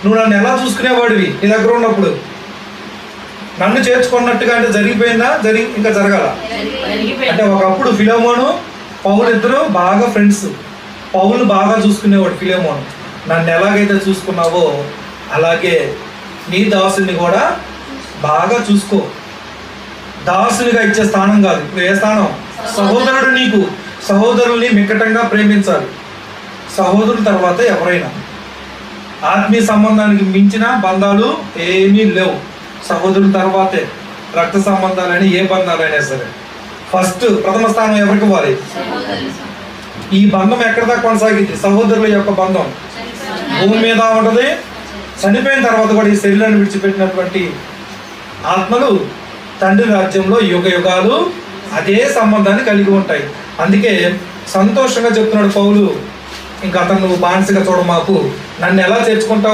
నువ్వు నన్ను ఎలా చూసుకునేవాడివి నీ దగ్గర ఉన్నప్పుడు? నన్ను చేర్చుకున్నట్టుగా అంటే జరిగిపోయిందా? ఇంకా జరగాల? అంటే ఒకప్పుడు ఫిలెమోను పౌలు ఇద్దరు బాగా ఫ్రెండ్స్. పౌలు బాగా చూసుకునేవాడు ఫిలెమోను. నన్ను ఎలాగైతే చూసుకున్నావో అలాగే నీ దాసుని కూడా బాగా చూసుకో. దాసునిగా ఇచ్చే స్థానం కాదు. ఏ స్థానం? సహోదరుడు. నీకు సహోదరుల్ని మిక్కటంగా ప్రేమించాలి. సహోదరుల తర్వాత ఎవరైనా. ఆత్మీయ సంబంధానికి మించిన బంధాలు ఏమీ లేవు. సహోదరుల తర్వాతే రక్త సంబంధాలని ఏ బంధాలైనా సరే. ఫస్ట్ ప్రథమ స్థానం ఎవరికి ఇవ్వాలి? ఈ బంధం ఎక్కడ దాకా కొనసాగింది? సహోదరుల యొక్క బంధం భూమి మీద ఉంటుంది. చనిపోయిన తర్వాత కూడా ఈ శరీరాన్ని విడిచిపెట్టినటువంటి ఆత్మలు తండ్రి రాజ్యంలో యుగ యుగాలు అదే సంబంధాన్ని కలిగి ఉంటాయి. అందుకే సంతోషంగా చెప్తున్నాడు పౌలు, ఇంకా అతను నువ్వు బానిసగా చూడ మాకు, నన్ను ఎలా చేర్చుకుంటావు?